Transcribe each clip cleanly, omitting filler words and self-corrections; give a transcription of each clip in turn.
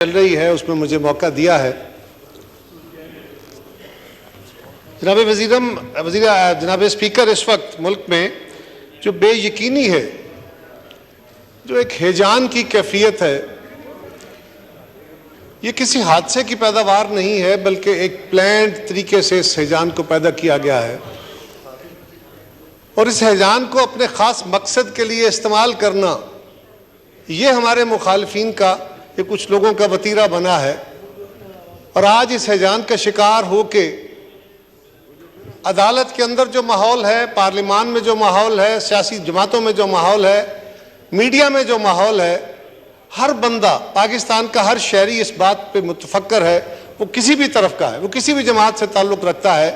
चल रही है उसमें मुझे मौका दिया है। जनाब स्पीकर, इस वक्त मुल्क में जो बेयकीनी है, जो एक हैजान की कैफियत है, ये किसी हादसे की पैदावार नहीं है बल्कि एक प्लान्ड तरीके से इस हैजान को पैदा किया गया है और इस हैजान को अपने ख़ास मकसद के लिए इस्तेमाल करना, ये हमारे मुखालिफिन का, ये कुछ लोगों का वतीरा बना है। और आज इस हैजान का शिकार हो के अदालत के अंदर जो माहौल है, पार्लिमान में जो माहौल है, सियासी जमातों में जो माहौल है, मीडिया में जो माहौल है, हर बंदा, पाकिस्तान का हर शहरी इस बात पे मुतफक्कर है, वो किसी भी तरफ का है, वो किसी भी जमात से ताल्लुक़ रखता है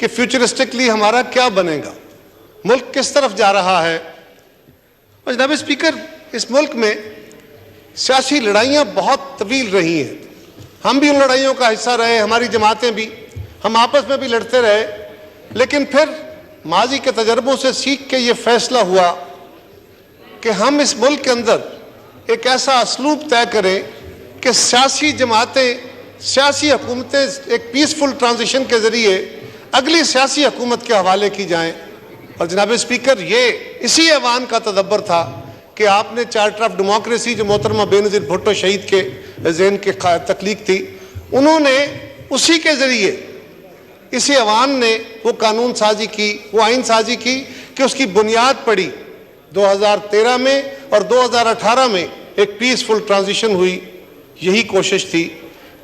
कि फ्यूचरिस्टिकली हमारा क्या बनेगा, मुल्क किस तरफ जा रहा है। और जनाब स्पीकर, इस मुल्क में सियासी लड़ाइयाँ बहुत तवील रही हैं, हम भी उन लड़ाइयों का हिस्सा रहे, हमारी जमातें भी, हम आपस में भी लड़ते रहे, लेकिन फिर माजी के तजर्बों से सीख के ये फैसला हुआ कि हम इस मुल्क के अंदर एक ऐसा असलूब तय करें कि सियासी जमातें, सियासी हुकूमतें एक पीसफुल ट्रांजिशन के ज़रिए अगली सियासी हुकूमत के हवाले की जाएँ। और जनाब स्पीकर, ये इसी ऐवान का तदब्बर था कि आपने चार्टर ऑफ डेमोक्रेसी, जो मोहतरमा बेनज़ीर भुट्टो शहीद के ज़हन के तख्लीक थी, उन्होंने उसी के ज़रिए, इसी ऐवान ने वो कानून साजी की, वो आइन साजी की कि उसकी बुनियाद पड़ी 2013 में और 2018 में एक पीसफुल ट्रांजिशन हुई। यही कोशिश थी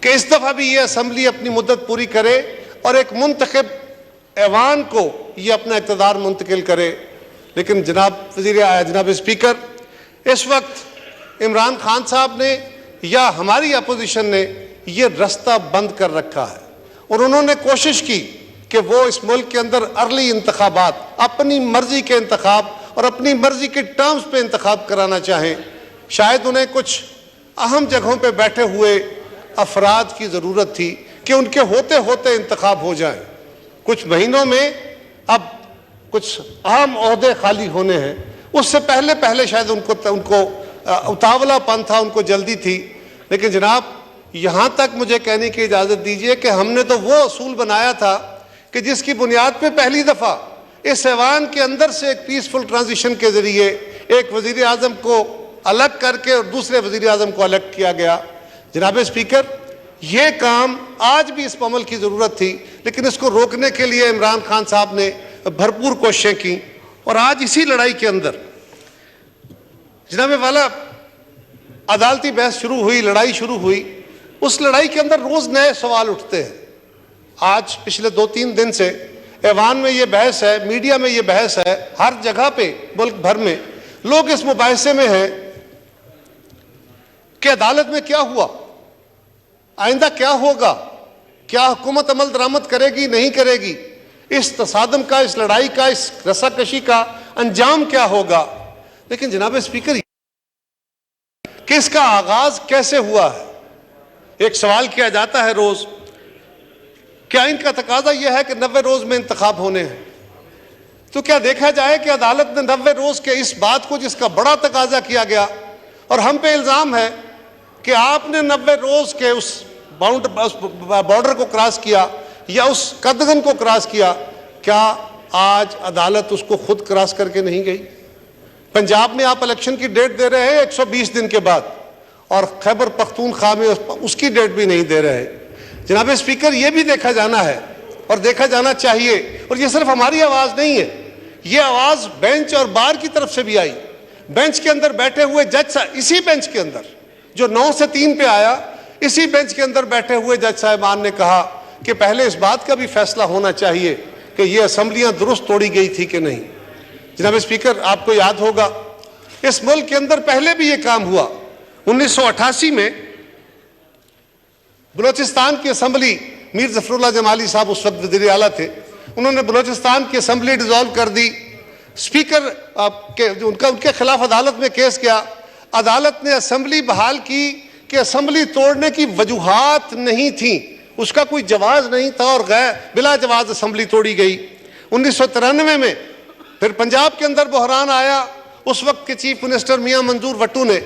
कि इस दफ़ा भी ये असम्बली अपनी मुद्दत पूरी करे और एक मुंतखब ऐवान को ये अपना इक़्तिदार मुंतकिल करे। लेकिन जनाब स्पीकर, इस वक्त इमरान खान साहब ने या हमारी अपोजिशन ने ये रास्ता बंद कर रखा है और उन्होंने कोशिश की कि वो इस मुल्क के अंदर अर्ली इंतखाबात, अपनी मर्जी के इंतखाब और अपनी मर्जी के टर्म्स पे इंतखाब कराना चाहें। शायद उन्हें कुछ अहम जगहों पे बैठे हुए अफराद की ज़रूरत थी कि उनके होते होते इंतखाब हो जाएं। कुछ महीनों में अब कुछ अहम ओहदे खाली होने हैं, उससे पहले पहले शायद उनको उतावलापन था, उनको जल्दी थी। लेकिन जनाब, यहाँ तक मुझे कहने की इजाज़त दीजिए कि हमने तो वो असूल बनाया था कि जिसकी बुनियाद पे पहली दफ़ा इस ऐवान के अंदर से एक पीसफुल ट्रांजिशन के ज़रिए एक वज़ीर आज़म को अलग करके और दूसरे वज़ीर आज़म को अलग किया गया। जनाब स्पीकर, ये काम आज भी इस अमल की ज़रूरत थी, लेकिन इसको रोकने के लिए इमरान खान साहब ने भरपूर कोशिशें की। और आज इसी लड़ाई के अंदर जनाब वाला अदालती बहस शुरू हुई, लड़ाई शुरू हुई। उस लड़ाई के अंदर रोज़ नए सवाल उठते हैं। आज पिछले 2-3 दिन से ऐवान में ये बहस है, मीडिया में ये बहस है, हर जगह पे मुल्क भर में लोग इस मुबाहिसे में हैं कि अदालत में क्या हुआ, आइंदा क्या होगा, क्या हुकूमत अमल दरामद करेगी, नहीं करेगी, इस तसादम का, इस लड़ाई का, इस रस्साकशी का अंजाम क्या होगा। लेकिन जनाब स्पीकर, कि इसका आगाज कैसे हुआ है, एक सवाल किया जाता है रोज, क्या इनका तकाजा यह है कि 90 रोज में इंतखाब होने हैं। तो क्या देखा जाए कि अदालत ने 90 रोज के इस बात को, जिसका बड़ा तकाजा किया गया और हम पे इल्जाम है कि आपने 90 रोज के उस बॉर्डर को क्रॉस किया या उस कदगन को क्रॉस किया, क्या आज अदालत उसको खुद क्रॉस करके नहीं गई। पंजाब में आप इलेक्शन की डेट दे रहे हैं 120 दिन के बाद, और खैबर पख्तूनख्वा में उसकी डेट भी नहीं दे रहे। जनाब स्पीकर, ये भी देखा जाना है और देखा जाना चाहिए। और ये सिर्फ हमारी आवाज़ नहीं है, ये आवाज़ बेंच और बार की तरफ से भी आई। बेंच के अंदर बैठे हुए जज साहब, इसी बेंच के अंदर जो 9 से 3 पे आया, इसी बेंच के अंदर बैठे हुए जज साहिबान ने कहा कि पहले इस बात का भी फैसला होना चाहिए कि ये असम्बलियाँ दुरुस्त तोड़ी गई थी कि नहीं। जनाब स्पीकर, आपको याद होगा इस मुल्क के अंदर पहले भी ये काम हुआ। 1988 में बलोचिस्तान की असम्बली, मीर जफरुल्लाह जमाली साहब उस वक्त वज़ीर आला थे, उन्होंने बलोचिस्तान की असम्बली डिसॉल्व कर दी। स्पीकर उनके खिलाफ अदालत में केस किया। अदालत ने असम्बली बहाल की कि असम्बली तोड़ने की वजूहात नहीं थी, उसका कोई जवाज़ नहीं था और बिला जवाज़ असम्बली तोड़ी गई। 1993 में फिर पंजाब के अंदर बहरान आया। उस वक्त के चीफ मिनिस्टर मियां मंजूर वट्टू ने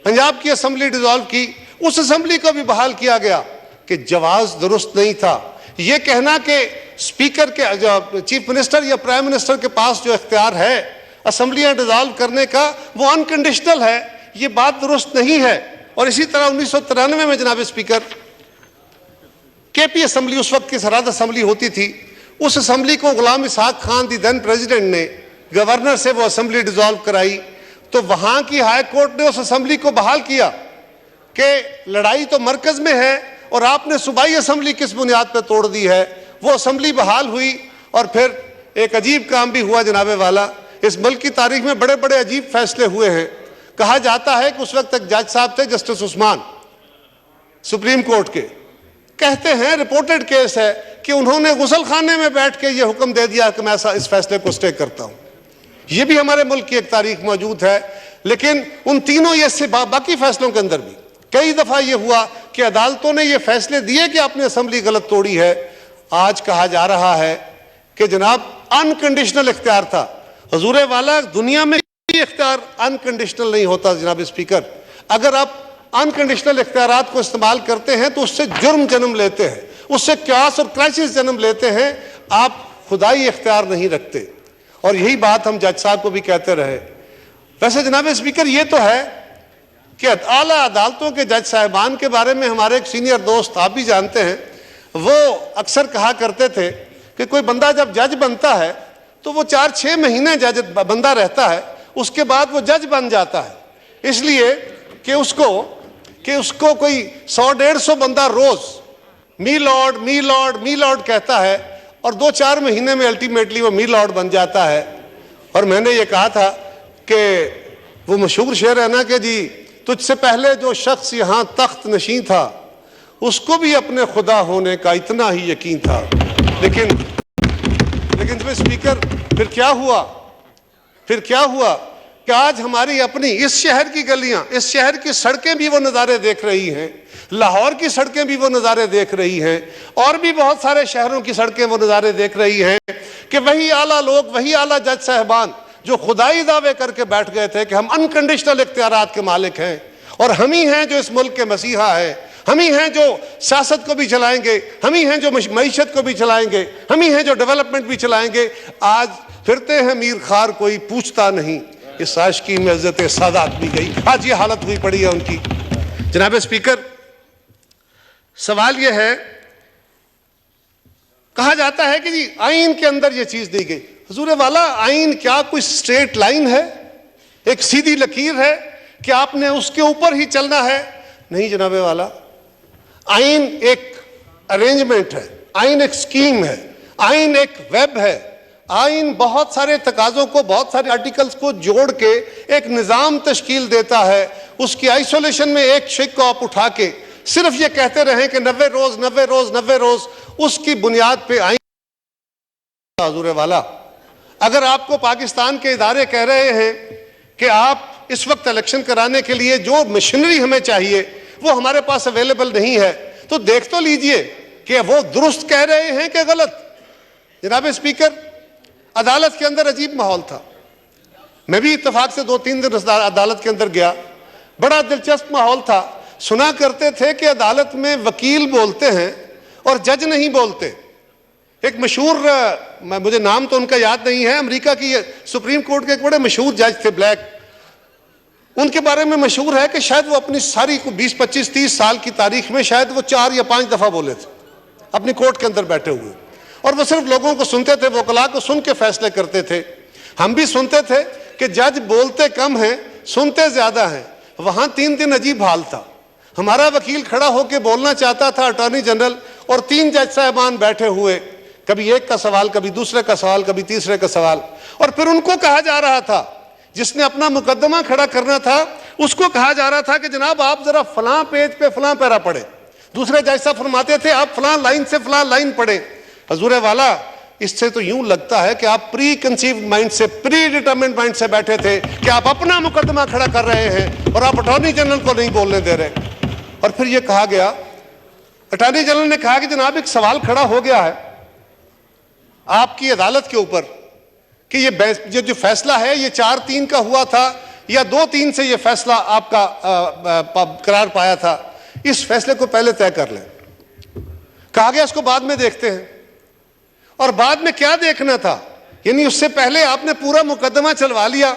पंजाब की असम्बली डिसॉल्व की, उस असेंबली को भी बहाल किया गया कि जवाब दुरुस्त नहीं था। यह कहना कि स्पीकर के, चीफ मिनिस्टर या प्राइम मिनिस्टर के पास जो इख्तियार है असेंबलियां डिसॉल्व करने का वो अनकंडीशनल है, ये बात दुरुस्त नहीं है। और इसी तरह 1993 में जनाब स्पीकर केपी असेंबली, उस वक्त की सरहद असेंबली होती थी, उस असेंबली को गुलाम इसहाक खान दी देन प्रेसिडेंट ने गवर्नर से वो असेंबली डिसॉल्व कराई, तो वहां की हाई कोर्ट ने उस असेंबली को बहाल किया कि लड़ाई तो मरकज में है और आपने सूबाई असेंबली किस बुनियाद पर तोड़ दी है। वो असेंबली बहाल हुई और फिर एक अजीब काम भी हुआ जनाबे वाला, इस मुल्क की तारीख में बड़े बड़े अजीब फैसले हुए हैं। कहा जाता है कि उस वक्त तक जज साहब थे जस्टिस उस्मान सुप्रीम कोर्ट के, कहते हैं रिपोर्टेड केस है कि उन्होंने गुसल खाने में बैठ के ये हुक्म दे दिया कि मैं इस फैसले को स्टे करता हूं। ये भी हमारे मुल्क की एक तारीख मौजूद है। लेकिन उन तीनों ये से बाकी फैसलों के अंदर भी कई दफा ये हुआ कि अदालतों ने ये फैसले दिए कि आपने असेंबली गलत तोड़ी है। आज कहा जा रहा है कि जनाब अनकंडीशनल इख्तियार था। हुजूर वाला, दुनिया में इख्तियार अनकंडीशनल नहीं होता जनाब स्पीकर। अगर आप अनकंडीशनल इख्तियारात को इस्तेमाल करते हैं तो उससे जुर्म जन्म लेते हैं, उससे क्यास और क्राइसिस जन्म लेते हैं, आप खुदाई इख्तियार नहीं रखते। और यही बात हम जज साहब को भी कहते रहे। वैसे जनाब स्पीकर ये तो है कि आला अदालतों के जज साहिबान के बारे में हमारे एक सीनियर दोस्त, आप भी जानते हैं, वो अक्सर कहा करते थे कि कोई बंदा जब जज बनता है तो वो 4-6 महीने जज बंदा रहता है, उसके बाद वो जज बन जाता है। इसलिए कि उसको कोई 100-150 बंदा रोज मी लॉर्ड मी लॉर्ड मी लॉर्ड कहता है और 2-4 महीने में अल्टीमेटली वो मी लॉर्ड बन जाता है। और मैंने ये कहा था कि वो मशहूर शेर है ना कि जी, तुझसे पहले जो शख्स यहां तख्त नशीं था उसको भी अपने खुदा होने का इतना ही यकीन था। लेकिन स्पीकर फिर क्या हुआ कि आज हमारी अपनी इस शहर की गलियां, इस शहर की सड़कें भी वो नज़ारे देख रही हैं, लाहौर की सड़कें भी वो नज़ारे देख रही हैं, और भी बहुत सारे शहरों की सड़कें वो नज़ारे देख रही हैं कि वही आला लोग, वही आला जज साहबान जो खुदाई दावे करके बैठ गए थे कि हम अनकंडीशनल इख्तियारात के मालिक हैं और हम ही हैं जो इस मुल्क के मसीहा हैं, हम ही हैं जो सियासत को भी चलाएंगे, हम ही हैं जो मईशत को भी चलाएंगे, हम ही हैं जो डेवलपमेंट भी चलाएंगे। आज फिरते हैं मीर खार, कोई पूछता नहीं, इस आशिकी में इज्जत सादात भी गई। आज ये हालत हुई पड़ी है उनकी। जनाब स्पीकर, सवाल यह है, कहा जाता है कि जी आईन के अंदर ये चीज दी गई। हुजूर वाला, आईन क्या कोई स्ट्रेट लाइन है, एक सीधी लकीर है कि आपने उसके ऊपर ही चलना है? नहीं जनाबे वाला, आईन एक अरेंजमेंट है, आईन एक स्कीम है, आईन एक वेब है। आईन बहुत सारे तकाजों को, बहुत सारे आर्टिकल्स को जोड़ के एक निज़ाम तश्कील देता है। उसकी आइसोलेशन में एक शिक को आप उठा के सिर्फ ये कहते रहें कि 90 रोज 90 रोज 90 रोज, उसकी बुनियाद पे आईन। हुजूर वाला, अगर आपको पाकिस्तान के इदारे कह रहे हैं कि आप इस वक्त इलेक्शन कराने के लिए जो मशीनरी हमें चाहिए वो हमारे पास अवेलेबल नहीं है, तो देख तो लीजिए कि वो दुरुस्त कह रहे हैं कि गलत। जनाब स्पीकर, अदालत के अंदर अजीब माहौल था। मैं भी इत्तेफाक से 2-3 दिन अदालत के अंदर गया, बड़ा दिलचस्प माहौल था। सुना करते थे कि अदालत में वकील बोलते हैं और जज नहीं बोलते। एक मशहूर, मुझे नाम तो उनका याद नहीं है, अमेरिका की सुप्रीम कोर्ट के एक बड़े मशहूर जज थे, ब्लैक। उनके बारे में मशहूर है कि शायद वो अपनी सारी 20-25-30 साल की तारीख में शायद वो 4 या 5 दफा बोले थे अपनी कोर्ट के अंदर बैठे हुए, और वो सिर्फ लोगों को सुनते थे, वकला को सुन के फैसले करते थे। हम भी सुनते थे कि जज बोलते कम हैं, सुनते ज्यादा हैं। वहां 3 दिन अजीब हाल था। हमारा वकील खड़ा होकर बोलना चाहता था, अटॉर्नी जनरल, और 3 जज साहबान बैठे हुए, कभी एक का सवाल, कभी दूसरे का सवाल, कभी तीसरे का सवाल। और फिर उनको कहा जा रहा था, जिसने अपना मुकदमा खड़ा करना था उसको कहा जा रहा था कि जनाब आप जरा फलां पेज पे फलां पैरा पढ़े। दूसरे जज साहब फरमाते थे आप फलां लाइन से फलां लाइन पढ़े। हुजूर वाला, इससे तो यूं लगता है कि आप प्री कंसीव्ड माइंड से, प्री डिटरमिन्ड माइंड से बैठे थे कि आप अपना मुकदमा खड़ा कर रहे हैं और आप अटॉर्नी जनरल को नहीं बोलने दे रहे। और फिर यह कहा गया, अटॉर्नी जनरल ने कहा कि जनाब एक सवाल खड़ा हो गया है आपकी अदालत के ऊपर कि ये जो फैसला है ये 4-3 का हुआ था या 2-3 से ये फैसला आपका करार पाया था। इस फैसले को पहले तय कर लें। कहा गया इसको बाद में देखते हैं, और बाद में क्या देखना था, यानी उससे पहले आपने पूरा मुकदमा चलवा लिया,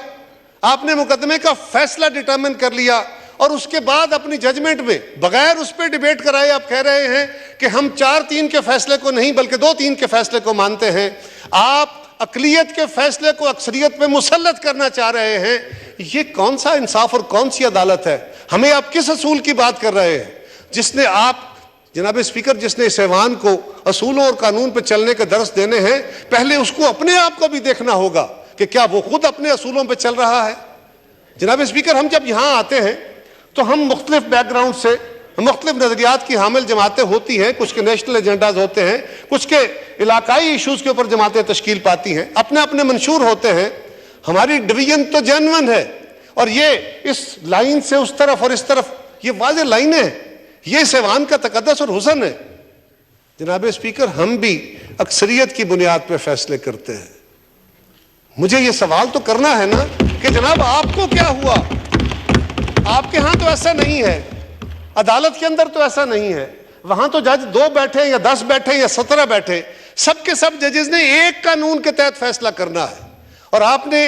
आपने मुकदमे का फैसला डिटरमिन कर लिया, और उसके बाद अपनी जजमेंट में बगैर उस पर डिबेट कराए आप कह रहे हैं कि हम 4-3 के फैसले को नहीं बल्कि 2-3 के फैसले को मानते हैं। आप अकलियत के फैसले को अक्सरियत में मुसल्लत करना चाह रहे हैं। ये कौन सा इंसाफ और कौन सी अदालत है? हमें आप किस असूल की बात कर रहे हैं जिसने आप जनाब स्पीकर, जिसने इस ऐवान को असूलों और कानून पर चलने के दर्स देने हैं, पहले उसको अपने आप को भी देखना होगा कि क्या वो खुद अपने असूलों पर चल रहा है। जनाब स्पीकर, हम जब यहां आते हैं तो हम मुख्तलिफ बैकग्राउंड से, मुख्तलिफ नजरियात की हामिल जमातें होती हैं, कुछ के नेशनल एजेंडाज होते हैं, कुछ के इलाकाई इशूज के ऊपर जमातें तश्कील पाती हैं, अपने अपने मंशूर होते हैं। हमारी डिवीजन तो जेन्युइन है, और ये इस लाइन से उस तरफ और इस तरफ ये वाज़ेह लाइनें हैं, ये इस ऐवान का तकद्दस और हुस्न है। जनाब स्पीकर, हम भी अक्सरियत की बुनियाद पर फैसले करते हैं। मुझे ये सवाल तो करना है ना कि जनाब आपको क्या हुआ? आपके यहां तो ऐसा नहीं है, अदालत के अंदर तो ऐसा नहीं है। वहां तो जज 2 बैठे या 10 बैठे या 17 बैठे, सबके सब जजेस ने एक कानून के तहत फैसला करना है। और आपने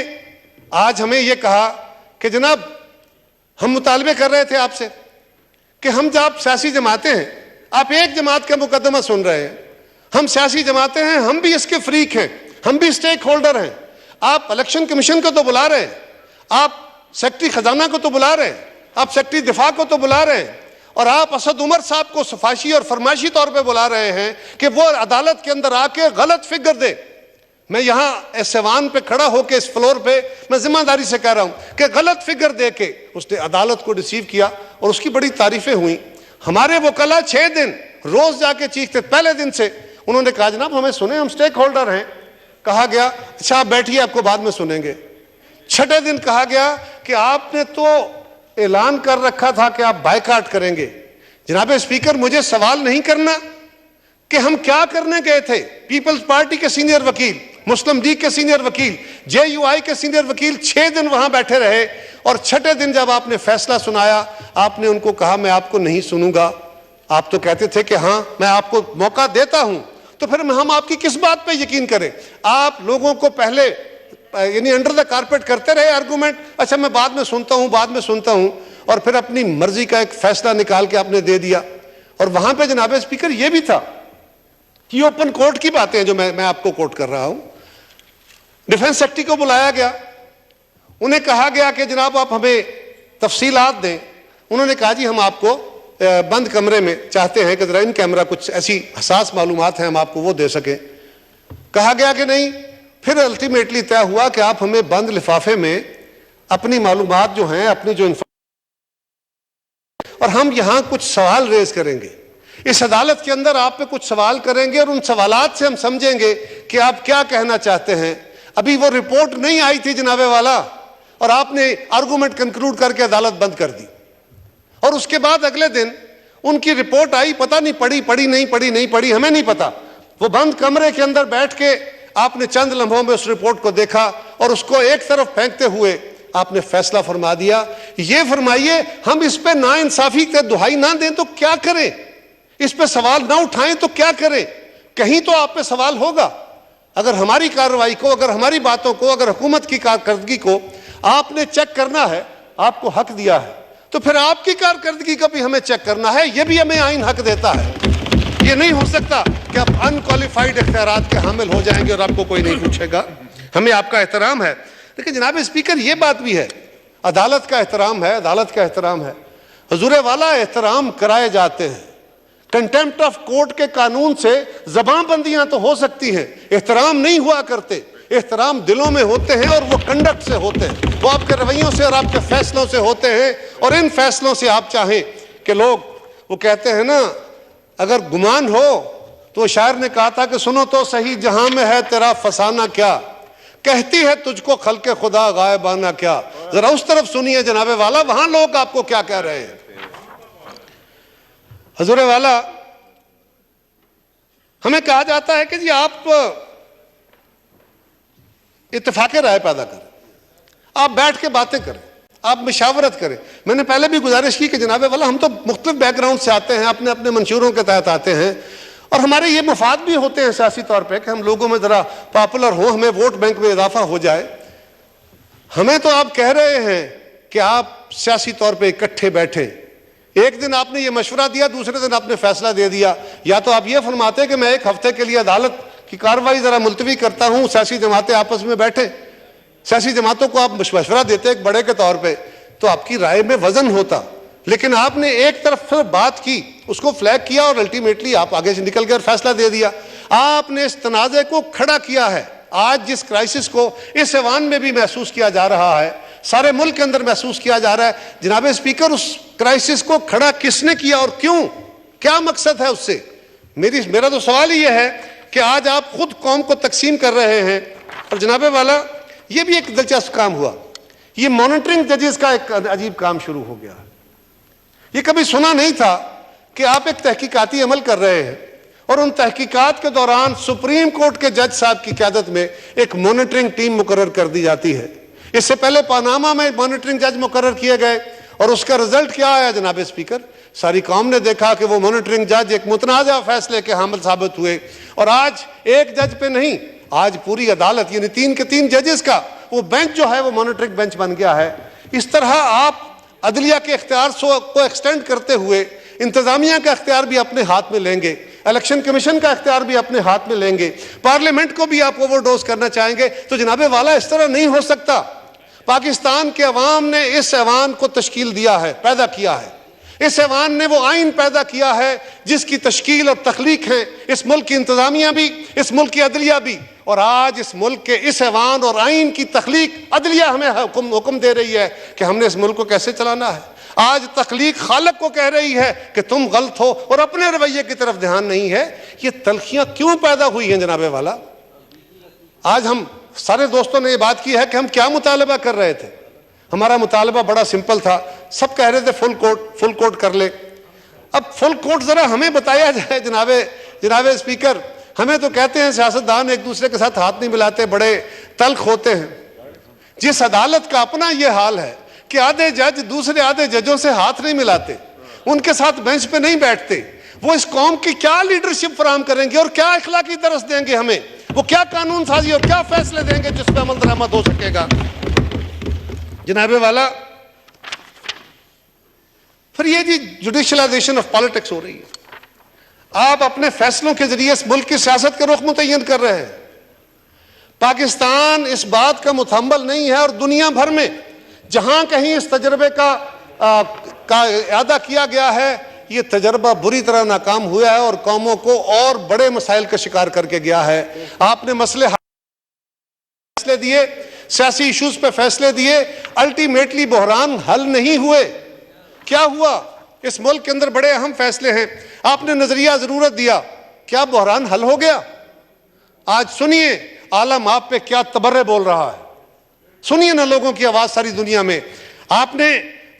आज हमें यह कहा कि जनाब हम मुतालबे कर रहे थे आपसे कि हम जब सियासी जमातें हैं, आप एक जमात का मुकदमा सुन रहे हैं, हम सियासी जमातें हैं, हम भी इसके फ्रीक हैं, हम भी स्टेक होल्डर हैं। आप इलेक्शन कमीशन को तो बुला रहे हैं, आप सेक्रेटरी खजाना को तो बुला रहे हैं, आप सेक्रेटरी दिफा को तो बुला रहे हैं, और आप असद उमर साहब को सफाशी और फरमाइशी तौर पे बुला रहे हैं कि वो अदालत के अंदर आके गलत फिगर दे। मैं यहां इस ऐवान पे खड़ा होकर इस फ्लोर पे मैं जिम्मेदारी से कह रहा हूं कि गलत फिगर दे के उसने अदालत को रिसीव किया, और उसकी बड़ी तारीफें हुई। हमारे वकला 6 दिन रोज जाके चीखते। पहले दिन से उन्होंने कहा जनाब हमें सुने, हम स्टेक होल्डर हैं। कहा गया अच्छा आप बैठिए, आपको बाद में सुनेंगे। 6ठे दिन कहा गया कि आपने तो ऐलान कर रखा था कि आप बायकाट करेंगे। जनाब स्पीकर, मुझे सवाल नहीं करना कि हम क्या करने गए थे। पीपल्स पार्टी के सीनियर वकील, मुस्लिम लीग के सीनियर वकील, JUI के सीनियर वकील 6 दिन वहां बैठे रहे, और 6ठे दिन जब आपने फैसला सुनाया, आपने उनको कहा मैं आपको नहीं सुनूंगा। आप तो कहते थे कि हां मैं आपको मौका देता हूं, तो फिर हम आपकी किस बात पे यकीन करें? आप लोगों को पहले यानी अंडर द कारपेट करते रहे आर्गूमेंट, अच्छा मैं बाद में सुनता हूं, बाद में सुनता हूं, और फिर अपनी मर्जी का एक फैसला निकाल के आपने दे दिया। और वहां पे जनाब स्पीकर ये भी था कि ओपन कोर्ट की बातें जो मैं आपको कोट कर रहा हूं। डिफेंस सेक्रेटरी को बुलाया गया, उन्हें कहा गया कि जनाब आप हमें तफसीलात दें। उन्होंने कहा जी हम आपको बंद कमरे में चाहते हैं कि जरा इन कैमरा कुछ ऐसी हसास मालूमात हैं हम आपको वो दे सकें। कहा गया कि नहीं। फिर अल्टीमेटली तय हुआ कि आप हमें बंद लिफाफे में अपनी मालूमात जो हैं, अपनी जो और हम यहां कुछ सवाल रेज करेंगे इस अदालत के अंदर, आप पे कुछ सवाल करेंगे और उन सवालात से हम समझेंगे कि आप क्या कहना चाहते हैं। अभी वो रिपोर्ट नहीं आई थी जनाबे वाला, और आपने आर्गूमेंट कंक्लूड करके अदालत बंद कर दी। और उसके बाद अगले दिन उनकी रिपोर्ट आई, पता नहीं पढ़ी नहीं पढ़ी हमें नहीं पता। वो बंद कमरे के अंदर बैठ के आपने चंद लम्हों में उस रिपोर्ट को देखा और उसको एक तरफ फेंकते हुए आपने फैसला फरमा दिया। ये फरमाइए हम इस पे नाइंसाफी का दुहाई ना दें तो क्या करें, इस पे सवाल ना उठाएं तो क्या करें? कहीं तो आप पे सवाल होगा। अगर हमारी कार्रवाई को, अगर हमारी बातों को, अगर हुकूमत की कारकर्दगी को आपने चेक करना है, आपको हक दिया है, तो फिर आपकी कारकर्दगी का भी हमें चेक करना है। यह भी हमें आइन हक देता है। ये नहीं हो सकता कि आप अनक्वालिफाइड इख्तियारात के हामिल हो जाएंगे और आपको कोई नहीं पूछेगा। हमें आपका एहतराम है, लेकिन जनाब स्पीकर ये बात भी है, अदालत का एहतराम है, अदालत का एहतराम है। हुजूर वाला एहतराम कराए जाते हैं। कंटेम्प्ट ऑफ कोर्ट के कानून से जबानबंदियां तो हो सकती हैं, एहतराम नहीं हुआ करते। एहतराम दिलों में होते हैं और वो कंडक्ट से होते हैं, वो आपके रवैयों से और आपके फैसलों से होते हैं। और इन फैसलों से आप चाहें कि लोग, वो कहते हैं ना, अगर गुमान हो तो शायर ने कहा था कि सुनो तो सही जहां में है तेरा फसाना क्या, कहती है तुझको खल्के खुदा गायबाना क्या। जरा उस तरफ सुनिए जनाबे वाला, वहां लोग आपको क्या कह रहे हैं। हजूर वाला, हमें कहा जाता है कि जी आप इत्तेफाक राय पैदा करें, आप बैठ के बातें करें, आप मशावरत करें। मैंने पहले भी गुजारिश की कि जनाब वाला, हम तो मुख्तलिफ बैकग्राउंड से आते हैं, अपने अपने मंशूरों के तहत आते हैं, और हमारे ये मफाद भी होते हैं सियासी तौर पे कि हम लोगों में ज़रा पॉपुलर हो, हमें वोट बैंक में इजाफा हो जाए। हमें तो आप कह रहे हैं कि आप सियासी तौर पे इकट्ठे बैठे, एक दिन आपने ये मशवरा दिया, दूसरे दिन आपने फैसला दे दिया। या तो आप ये फरमाते कि मैं एक हफ्ते के लिए अदालत की कार्रवाई ज़रा मुलतवी करता हूँ, सियासी जमातें आपस में बैठे, सियासी जमातों को आप मशवरा देते एक बड़े के तौर पे, तो आपकी राय में वजन होता। लेकिन आपने एक तरफ से बात की, उसको फ्लैग किया और अल्टीमेटली आप आगे से निकल कर फैसला दे दिया। आपने इस तनाज़े को खड़ा किया है। आज जिस क्राइसिस को इस ऐवान में भी महसूस किया जा रहा है, सारे मुल्क के अंदर महसूस किया जा रहा है, जनाब स्पीकर, उस क्राइसिस को खड़ा किसने किया और क्यों, क्या मकसद है उससे? मेरा तो सवाल ही यह है कि आज आप खुद कौम को तकसीम कर रहे हैं। और जनाब वाला, ये भी एक दिलचस्प काम हुआ, ये मॉनिटरिंग जजेस का एक अजीब काम शुरू हो गया। ये कभी सुना नहीं था कि आप एक तहकीकाती अमल कर रहे हैं और उन तहकीकात के दौरान सुप्रीम कोर्ट के जज साहब की क़यादत में एक मॉनिटरिंग टीम मुकर्रर कर दी जाती है। इससे पहले पनामा में मॉनिटरिंग जज मुकर्रर किए गए और उसका रिजल्ट क्या आया जनाब स्पीकर? सारी कौम ने देखा कि वो मॉनिटरिंग जज एक मुतनाज़ा फैसले के हामिल साबित हुए। और आज एक जज पे नहीं, आज पूरी अदालत यानी 3 के 3 जजेस का वो बेंच जो है वो मॉनिटरिंग बेंच बन गया है। इस तरह आप अदलिया के इख्तियार को एक्सटेंड करते हुए इंतजामिया का इख्तियार भी अपने हाथ में लेंगे, इलेक्शन कमीशन का इख्तियार भी अपने हाथ में लेंगे, पार्लियामेंट को भी आप ओवरडोज करना चाहेंगे। तो जनाबे वाला, इस तरह नहीं हो सकता। पाकिस्तान के अवाम ने इस ऐवान को तश्कील दिया है, पैदा किया है। इस ऐवान ने वो आइन पैदा किया है जिसकी तश्कील और तख्लीक है इस मुल्क की इंतजामिया भी, इस मुल्क की अदलिया भी। और आज इस मुल्क के इस ऐवान और आइन की तख्लीक अदलिया हमें हुक्म दे रही है कि हमने इस मुल्क को कैसे चलाना है। आज तख्लीक खालक को कह रही है कि तुम गलत हो और अपने रवैये की तरफ ध्यान नहीं है। ये तलखियां क्यों पैदा हुई हैं जनाबे वाला? आज हम सारे दोस्तों ने ये बात की है कि हम क्या मुतालबा कर रहे थे। हमारा मुतालबा बड़ा सिंपल था, सब कह रहे थे फुल कोर्ट कर ले। अब फुल कोर्ट जरा हमें बताया जाए जनाबे स्पीकर। हमें तो कहते हैं सियासतदान एक दूसरे के साथ हाथ नहीं मिलाते, बड़े तल्ख होते हैं। जिस अदालत का अपना ये हाल है कि आधे जज दूसरे आधे जजों से हाथ नहीं मिलाते, उनके साथ बेंच पे नहीं बैठते, वो इस कौम की क्या लीडरशिप फराहम करेंगे और क्या अखलाकी दरस देंगे हमें? वो क्या कानून साजी और क्या फैसले देंगे जिस पर अमल दरामद हो सकेगा? जनाबे वाला, फिर ये जी जुडिशलाइजेशन ऑफ पॉलिटिक्स हो रही है। आप अपने फैसलों के जरिए इस मुल्क की सियासत के रुख मुतय्यन कर रहे हैं। पाकिस्तान इस बात का मुतहम्मल नहीं है और दुनिया भर में जहां कहीं इस तजर्बे का इआदा किया गया है, ये तजर्बा बुरी तरह नाकाम हुआ है और कौमों को और बड़े मसाइल का शिकार करके गया है। आपने फैसले दिए, सियासी इश्यूज पे फैसले दिए, अल्टीमेटली बहरान हल नहीं हुए। क्या हुआ? इस मुल्क के अंदर बड़े अहम फैसले हैं, आपने नजरिया जरूरत दिया, क्या बहरान हल हो गया? आज सुनिए आलम आप पे क्या तबर्रे बोल रहा है, सुनिए ना लोगों की आवाज सारी दुनिया में। आपने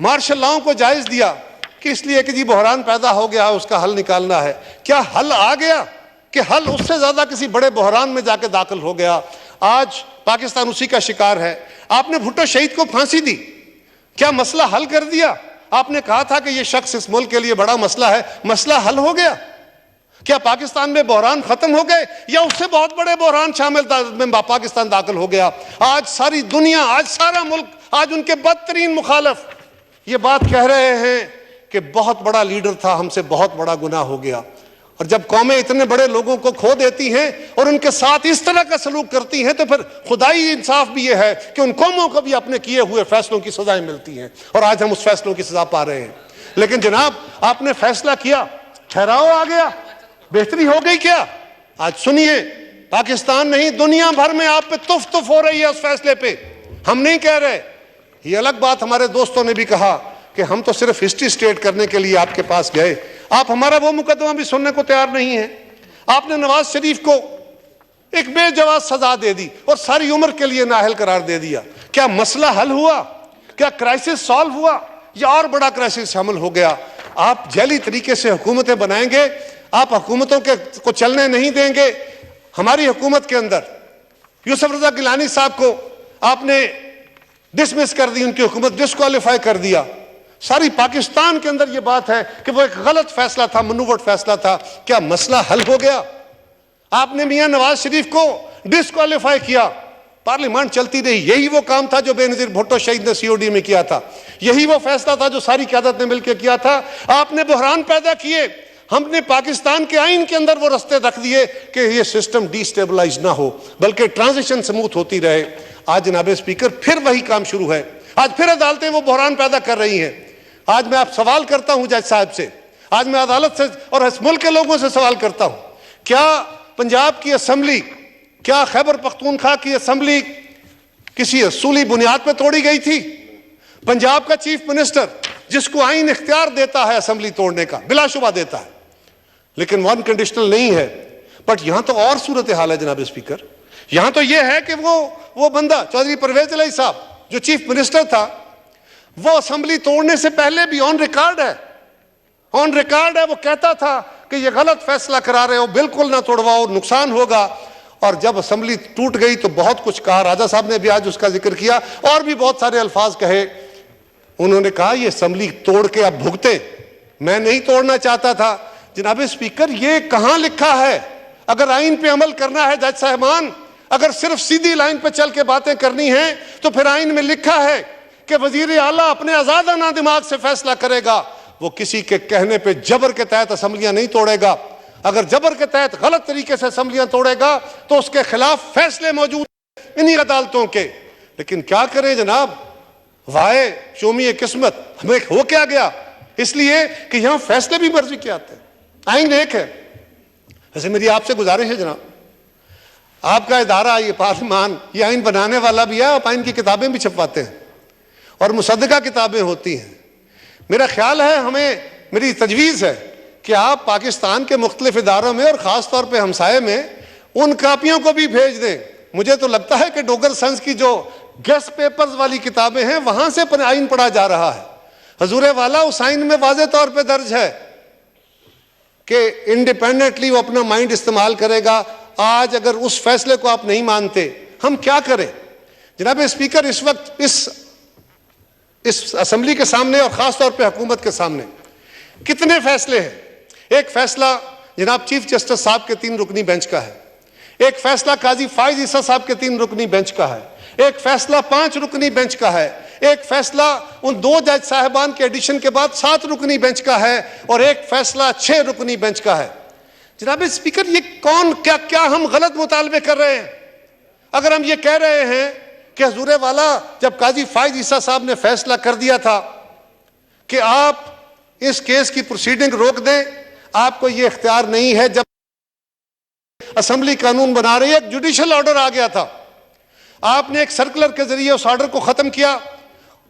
मार्शल लॉ को जायज दिया कि इसलिए कि जी बहरान पैदा हो गया, उसका हल निकालना है। क्या हल आ गया कि हल उससे ज्यादा किसी बड़े बहरान में जाके दाखिल हो गया? आज पाकिस्तान उसी का शिकार है। आपने भुट्टो शहीद को फांसी दी, क्या मसला हल कर दिया? आपने कहा था कि यह शख्स इस मुल्क के लिए बड़ा मसला है, मसला हल हो गया? क्या पाकिस्तान में बहरान खत्म हो गए या उससे बहुत बड़े बहरान शामिल में पाकिस्तान दाखिल हो गया? आज सारी दुनिया, आज सारा मुल्क, आज उनके बदतरीन मुखालिफ ये बात कह रहे हैं कि बहुत बड़ा लीडर था, हमसे बहुत बड़ा गुनाह हो गया। और जब कौमें इतने बड़े लोगों को खो देती हैं और उनके साथ इस तरह का सलूक करती हैं, तो फिर खुदाई इंसाफ भी यह है कि उन कौमों को भी अपने किए हुए फैसलों की सजाएं मिलती हैं और आज हम उस फैसलों की सजा पा रहे हैं। लेकिन जनाब, आपने फैसला किया, ठहराव आ गया, बेहतरी हो गई क्या? आज सुनिए, पाकिस्तान नहीं दुनिया भर में आप पे तुफ हो रही है उस फैसले पे। हम नहीं कह रहे, ये अलग बात, हमारे दोस्तों ने भी कहा कि हम तो सिर्फ हिस्ट्री स्टेट करने के लिए आपके पास गए, आप हमारा वो मुकदमा भी सुनने को तैयार नहीं है। आपने नवाज शरीफ को एक बेजवाब सजा दे दी और सारी उम्र के लिए नाअहल करार दे दिया। क्या मसला हल हुआ? क्या क्राइसिस सॉल्व हुआ या और बड़ा क्राइसिस शामिल हो गया? आप जैली तरीके से हुकूमतें बनाएंगे, आप हुकूमतों को चलने नहीं देंगे। हमारी हुकूमत के अंदर यूसुफ रजा गिलानी साहब को आपने डिसमिस कर दी उनकी हुकूमत, डिस्क्वालीफाई कर दिया। सारी पाकिस्तान के अंदर यह बात है कि वो एक गलत फैसला था, मनूवट फैसला था। क्या मसला हल हो गया? आपने मियां नवाज शरीफ को डिस्क्वालीफाई किया, पार्लियामेंट चलती रही। यही वो काम था जो बेनजीर भुट्टो शहीद ने सीओडी में किया था, यही वो फैसला था जो सारी क़यादत ने मिलकर किया था। आपने बहरान पैदा किए, हमने पाकिस्तान के आइन के अंदर वो रास्ते रख दिए कि ये सिस्टम डिस्टेबलाइज ना हो, बल्कि ट्रांजिशन स्मूथ होती रहे। आज जनाब स्पीकर फिर वही काम शुरू है, आज फिर अदालतें वो बहरान पैदा कर रही हैं। आज मैं आप सवाल करता हूं जज साहब से, आज मैं अदालत से और इस मुल्क के लोगों से सवाल करता हूं, क्या पंजाब की असेंबली, क्या खैबर पख्तूनख्वा की असेंबली किसी असूली बुनियाद पर तोड़ी गई थी? पंजाब का चीफ मिनिस्टर, जिसको आइन इख्तियार देता है असेंबली तोड़ने का, बिलाशुबा देता है, लेकिन वन कंडीशनल नहीं है। बट यहां तो और सूरत हाल है जनाब स्पीकर। यहां तो यह है कि वो बंदा चौधरी परवेज इलाही साहब जो चीफ मिनिस्टर था, वो असेंबली तोड़ने से पहले भी ऑन रिकॉर्ड है, वो कहता था कि ये गलत फैसला करा रहे हो, बिल्कुल ना तोड़वाओ, नुकसान होगा। और जब असेंबली टूट गई तो बहुत कुछ कहा, राजा साहब ने भी आज उसका जिक्र किया, और भी बहुत सारे अल्फाज कहे। उन्होंने कहा ये असेंबली तोड़ के अब भुगते, मैं नहीं तोड़ना चाहता था। जनाब स्पीकर, ये कहां लिखा है? अगर आइन पे अमल करना है जज साहबान, अगर सिर्फ सीधी लाइन पे चल के बातें करनी है, तो फिर आइन में लिखा है कि वजीर आला अपने आजादाना दिमाग से फैसला करेगा, वो किसी के कहने पे जबर के तहत असेंबलियां नहीं तोड़ेगा। अगर जबर के तहत गलत तरीके से असेंबलियां तोड़ेगा तो उसके खिलाफ फैसले मौजूद इन्हीं अदालतों के। लेकिन क्या करें जनाब, वाहे शोमी किस्मत, हमें हो क्या गया? इसलिए कि यहां फैसले भी मर्जी के आते हैं, आइन एक है। वैसे मेरी आपसे गुजारिश है जनाब, आपका इदारा ये पार्लियामान, ये आइन बनाने वाला भी है, आप आइन की किताबें भी छपवाते हैं और मुसद्दका किताबें होती हैं। मेरा ख्याल है, मेरी तजवीज़ है कि आप पाकिस्तान के मुख्तलिफ इदारों में और ख़ास तौर पे हमसाये में उन कापियों को भी भेज दें। मुझे तो लगता है कि डोगर सन्स की जो गेस्ट पेपर्स वाली किताबें हैं, वहां से आइन पढ़ा जा रहा है। हजूर वाला उस आइन में वाज़े तौर पे दर्ज है कि इंडिपेंडेंटली वो अपना माइंड इस्तेमाल करेगा। आज अगर उस फैसले को आप नहीं मानते, हम क्या करें? जनाब स्पीकर, इस वक्त इस असेंबली के सामने और खास तौर पे हुकूमत के सामने कितने फैसले हैं। एक फैसला जनाब चीफ जस्टिस साहब के 3 रुकनी बेंच का है, एक फैसला काजी फाइज ईसा साहब के 3 रुकनी बेंच का है, एक फैसला 5 रुकनी बेंच का है, एक फैसला उन 2 जज साहिबान के एडिशन के बाद 7 रुकनी बेंच का है, और एक फैसला 6 रुकनी बेंच का है। जनाब स्पीकर, ये कौन, क्या हम गलत मुतालबे कर रहे हैं? अगर हम ये कह रहे हैं कि हजूर वाला, जब काजी फाइज ईसा साहब ने फैसला कर दिया था कि आप इस केस की प्रोसीडिंग रोक दें, आपको ये इख्तियार नहीं है, जब असेंबली कानून बना रही है, एक जुडिशियल ऑर्डर आ गया था, आपने एक सर्कुलर के जरिए उस ऑर्डर को खत्म किया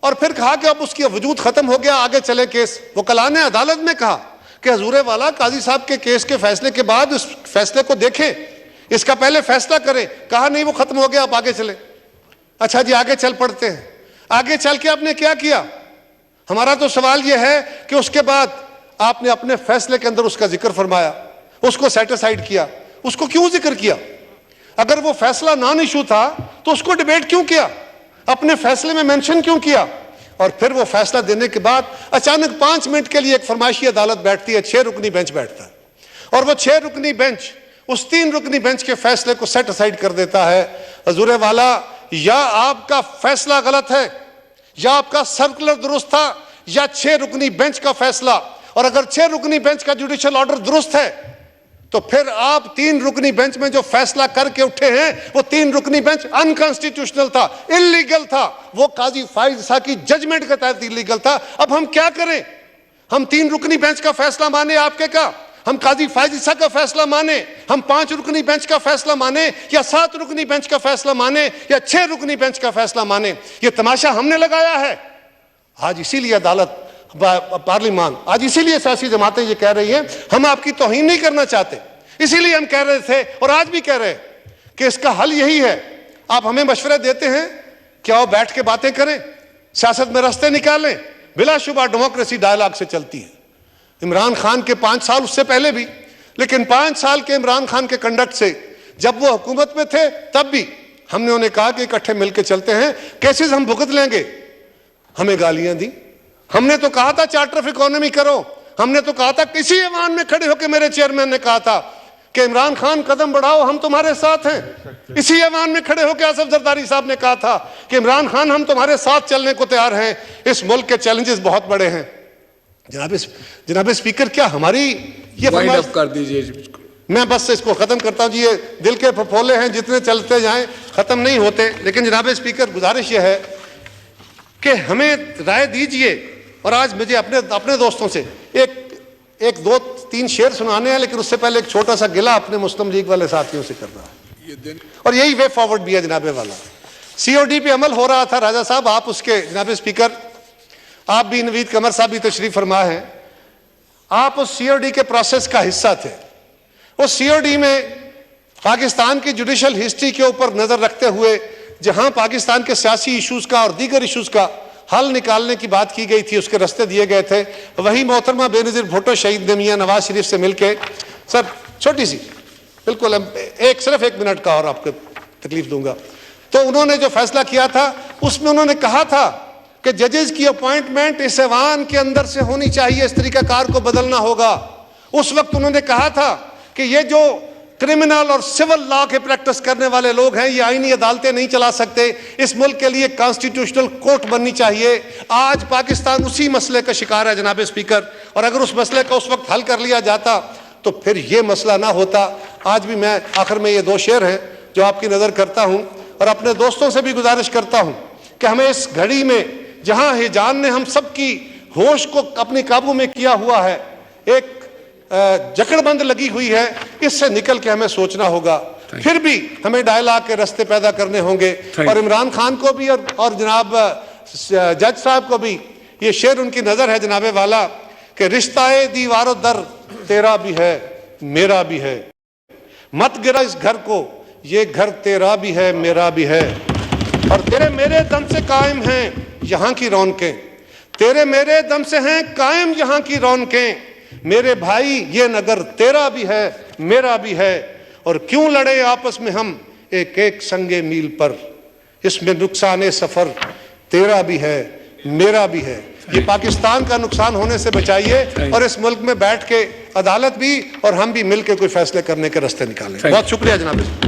और फिर कहा कि अब उसकी वजूद खत्म हो गया, आगे चले केस। वकला ने अदालत में कहा कि हजूर वाला, काजी साहब के केस के फैसले के बाद उस फैसले को देखें, इसका पहले फैसला करें। कहा नहीं, वो खत्म हो गया, आप आगे चले। अच्छा जी, आगे चल पड़ते हैं। आगे चल के आपने क्या किया? हमारा तो सवाल यह है कि उसके बाद आपने अपने फैसले के अंदर उसका जिक्र फरमाया, उसको सेटिसाइड किया। उसको क्यों जिक्र किया? अगर वो फैसला नॉन इशू था तो उसको डिबेट क्यों किया? अपने फैसले में मेंशन क्यों किया? और फिर वो फैसला देने के बाद अचानक 5 मिनट के लिए एक फरमाइशी अदालत बैठती है, 6 रुकनी बेंच बैठता है, और वो 6 रुकनी बेंच उस 3 रुकनी बेंच के फैसले को सेट असाइड कर देता है। हजूर वाला, या आपका फैसला गलत है, या आपका सर्कुलर दुरुस्त था, या 6 रुकनी बेंच का फैसला। और अगर 6 रुकनी बेंच का जुडिशियल ऑर्डर दुरुस्त है, तो फिर आप 3 रुकनी बेंच में जो फैसला करके उठे हैं, वो 3 रुकनी बेंच अनकॉन्स्टिट्यूशनल था, इल्लीगल था, वो काजी फाइज ईसा की जजमेंट के तहत इल्लीगल था। अब हम क्या करें? हम 3 रुकनी बेंच का फैसला माने आपके का, हम काजी फाइज ईसा का फैसला माने, हम 5 रुकनी बेंच का फैसला माने, या 7 रुकनी बेंच का फैसला माने, या 6 रुकनी बेंच का फैसला माने? ये तमाशा हमने लगाया है। आज इसीलिए अदालत, पार्लियामान, आज इसीलिए सियासी जमातें ये कह रही हैं हम आपकी तौहीन नहीं करना चाहते। इसीलिए हम कह रहे थे और आज भी कह रहे हैं कि इसका हल यही है। आप हमें मशवरे देते हैं कि आओ बैठ के बातें करें, सियासत में रास्ते निकालें। बिलाशुबा डेमोक्रेसी डायलॉग से चलती है। इमरान खान के 5 साल, उससे पहले भी, लेकिन 5 साल के इमरान खान के कंडक्ट से, जब वो हुकूमत में थे तब भी हमने उन्हें कहा कि इकट्ठे मिलकर चलते हैं, केसेस हम भुगत लेंगे। हमें गालियां दी। हमने तो कहा था चार्टर ऑफ इकोनॉमी करो, हमने तो कहा था, किसी ऐवान में खड़े होकर मेरे चेयरमैन ने कहा था कि इमरान खान कदम बढ़ाओ, हम तुम्हारे साथ हैं। इसी ऐवान में खड़े होकर आसिफ जरदारी साहब ने कहा था कि इमरान खान हम तुम्हारे साथ चलने को तैयार हैं, इस मुल्क के चैलेंजेस बहुत बड़े हैं। जनाब स्पीकर, क्या हमारी ये वाइंड अप कर दीजिए। मैं बस इसको खत्म करता हूं जी, ये दिल के फफोले हैं, जितने चलते जाएं खत्म नहीं होते। लेकिन जनाब स्पीकर, गुजारिश ये है कि हमें राय दीजिए। और आज मुझे अपने दोस्तों से एक दो तीन शेर सुनाने हैं, लेकिन उससे पहले एक छोटा सा गिला अपने मुस्लिम लीग वाले साथियों से कर रहा है, और यही वे फॉरवर्ड भी है जनाबे वाला। COD पे अमल हो रहा था राजा साहब, आप उसके, जनाब स्पीकर आप भी, नवीद कमर साहब भी तशरीफ फरमा है, आप उस COD के प्रोसेस का हिस्सा थे। उस COD में पाकिस्तान की जुडिशल हिस्ट्री के ऊपर नजर रखते हुए जहां पाकिस्तान के सियासी इश्यूज का और दीगर इश्यूज का हल निकालने की बात की गई थी, उसके रास्ते दिए गए थे, वही मोहतरमा बेनज़ीर भुट्टो शहीद ने मियां नवाज शरीफ से मिलकर, सर छोटी सी बिल्कुल सिर्फ एक मिनट का और आपको तकलीफ दूंगा, तो उन्होंने जो फैसला किया था उसमें उन्होंने कहा था कि जजेस की अपॉइंटमेंट इस ऐवान के अंदर से होनी चाहिए, इस तरीकाकार को बदलना होगा। उस वक्त उन्होंने कहा था कि ये जो क्रिमिनल और सिविल लॉ के प्रैक्टिस करने वाले लोग हैं, ये आईनी अदालतें नहीं चला सकते, इस मुल्क के लिए कॉन्स्टिट्यूशनल कोर्ट बननी चाहिए। आज पाकिस्तान उसी मसले का शिकार है जनाब स्पीकर, और अगर उस मसले का उस वक्त हल कर लिया जाता तो फिर ये मसला ना होता। आज भी मैं आखिर में ये दो शेर हैं जो आपकी नज़र करता हूँ, और अपने दोस्तों से भी गुजारिश करता हूँ कि हमें इस घड़ी में जहाँ हिजान ने हम सबकी होश को अपने काबू में किया हुआ है, एक जकड़बंद लगी हुई है, इससे निकल के हमें सोचना होगा। फिर भी हमें डायलॉग के रास्ते पैदा करने होंगे, और इमरान खान को भी और जनाब जज साहब को भी ये शेर उनकी नजर है जनाबे वाला कि रिश्ता-ए दीवारो दर तेरा भी है मेरा भी है, मत गिरा इस घर को, ये घर तेरा भी है मेरा भी है, और तेरे मेरे दम से कायम हैं यहाँ की रौनकें, तेरे मेरे दम से हैं कायम यहाँ की रौनकें, मेरे भाई ये नगर तेरा भी है मेरा भी है, और क्यों लड़े आपस में हम एक एक संगे मील पर, इसमें नुकसान सफर तेरा भी है मेरा भी है। ये पाकिस्तान का नुकसान होने से बचाइए, और इस मुल्क में बैठ के अदालत भी और हम भी मिलकर कोई फैसले करने के रास्ते निकालें। बहुत शुक्रिया जनाब।